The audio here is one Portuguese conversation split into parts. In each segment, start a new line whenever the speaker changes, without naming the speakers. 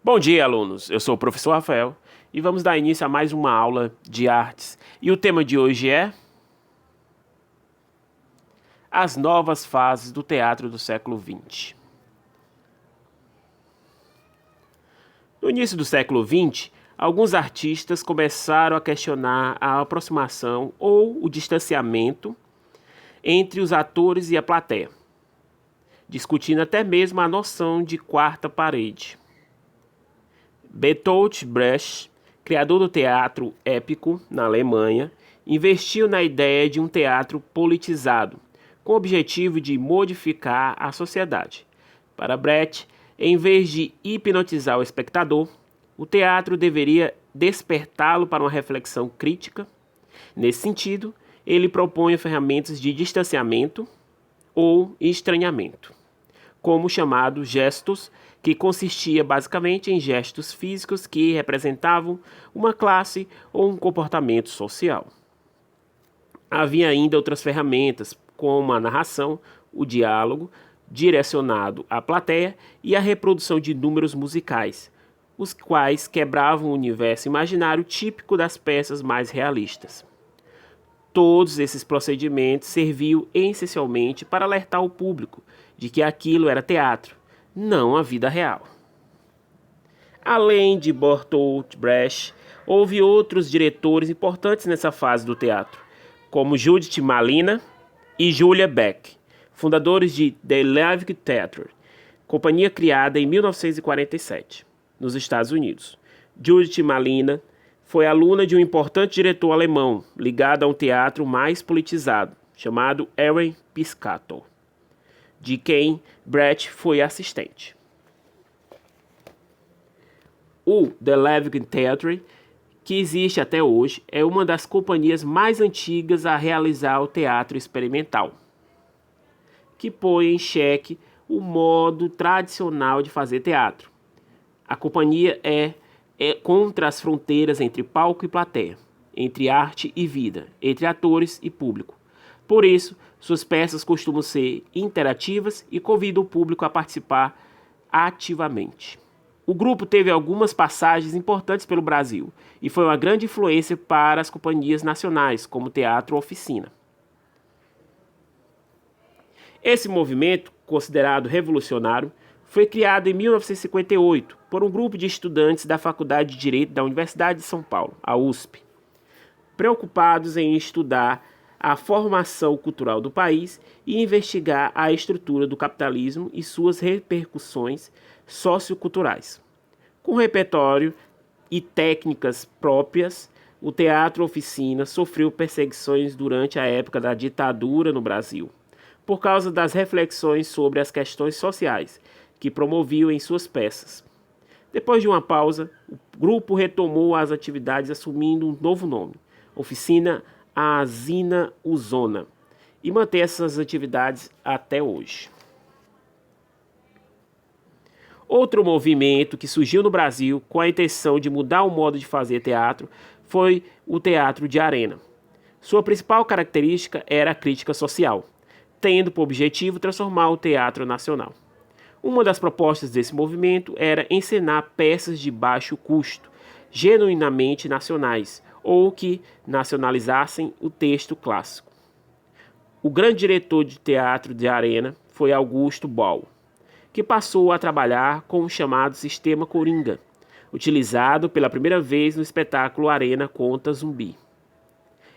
Bom dia, alunos. Eu sou o professor Rafael e vamos dar início a mais uma aula de artes. E o tema de hoje é as novas fases do teatro do século XX. No início do século XX, alguns artistas começaram a questionar a aproximação ou o distanciamento entre os atores e a plateia, discutindo até mesmo a noção de quarta parede. Bertolt Brecht, criador do teatro épico na Alemanha, investiu na ideia de um teatro politizado, com o objetivo de modificar a sociedade. Para Brecht, em vez de hipnotizar o espectador, o teatro deveria despertá-lo para uma reflexão crítica. Nesse sentido, ele propõe ferramentas de distanciamento ou estranhamento, como chamados gestos, que consistia basicamente em gestos físicos que representavam uma classe ou um comportamento social. Havia ainda outras ferramentas, como a narração, o diálogo, direcionado à plateia, e a reprodução de números musicais, os quais quebravam o universo imaginário típico das peças mais realistas. Todos esses procedimentos serviam essencialmente para alertar o público de que aquilo era teatro, não a vida real. Além de Bertolt Brecht, houve outros diretores importantes nessa fase do teatro, como Judith Malina e Julia Beck, fundadores de The Leipzig Theatre, companhia criada em 1947, nos Estados Unidos. Judith Malina foi aluna de um importante diretor alemão ligado a um teatro mais politizado, chamado Erwin Piscator, de quem Brecht foi assistente. O The Leipzig Theatre, que existe até hoje, é uma das companhias mais antigas a realizar o teatro experimental, que põe em xeque o modo tradicional de fazer teatro. A companhia é contra as fronteiras entre palco e plateia, entre arte e vida, entre atores e público. Por isso, suas peças costumam ser interativas e convidam o público a participar ativamente. O grupo teve algumas passagens importantes pelo Brasil e foi uma grande influência para as companhias nacionais, como o Teatro Oficina. Esse movimento, considerado revolucionário, foi criado em 1958 por um grupo de estudantes da Faculdade de Direito da Universidade de São Paulo, a USP, preocupados em estudar a formação cultural do país e investigar a estrutura do capitalismo e suas repercussões socioculturais. Com repertório e técnicas próprias, o Teatro Oficina sofreu perseguições durante a época da ditadura no Brasil, por causa das reflexões sobre as questões sociais que promoviam em suas peças. Depois de uma pausa, o grupo retomou as atividades assumindo um novo nome, Oficina Asina Uzona, e mantém essas atividades até hoje. Outro movimento que surgiu no Brasil com a intenção de mudar o modo de fazer teatro foi o teatro de arena. Sua principal característica era a crítica social, tendo por objetivo transformar o teatro nacional. Uma das propostas desse movimento era encenar peças de baixo custo, genuinamente nacionais, ou que nacionalizassem o texto clássico. O grande diretor de teatro de arena foi Augusto Boal, que passou a trabalhar com o chamado Sistema Coringa, utilizado pela primeira vez no espetáculo Arena Conta Zumbi,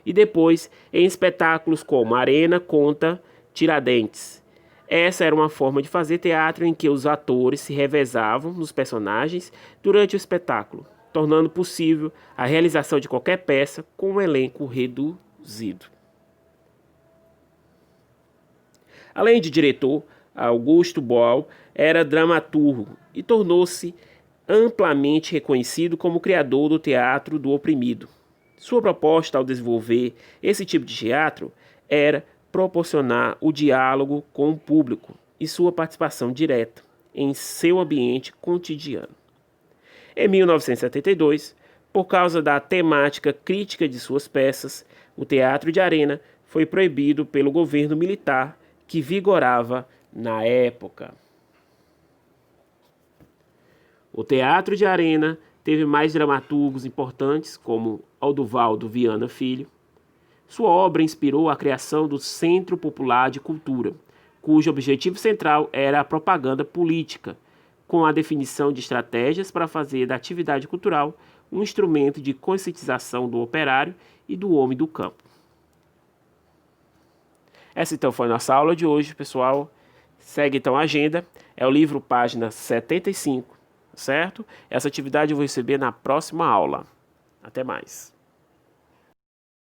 e depois em espetáculos como Arena Conta Tiradentes. Essa era uma forma de fazer teatro em que os atores se revezavam nos personagens durante o espetáculo, tornando possível a realização de qualquer peça com um elenco reduzido. Além de diretor, Augusto Boal era dramaturgo e tornou-se amplamente reconhecido como criador do teatro do oprimido. Sua proposta ao desenvolver esse tipo de teatro era proporcionar o diálogo com o público e sua participação direta em seu ambiente cotidiano. Em 1972, por causa da temática crítica de suas peças, o teatro de arena foi proibido pelo governo militar que vigorava na época. O teatro de arena teve mais dramaturgos importantes, como Aldovaldo Viana Filho. Sua obra inspirou a criação do Centro Popular de Cultura, cujo objetivo central era a propaganda política, com a definição de estratégias para fazer da atividade cultural um instrumento de conscientização do operário e do homem do campo. Essa então foi a nossa aula de hoje, pessoal. Segue então a agenda, é o livro página 75, certo? Essa atividade eu vou receber na próxima aula. Até mais.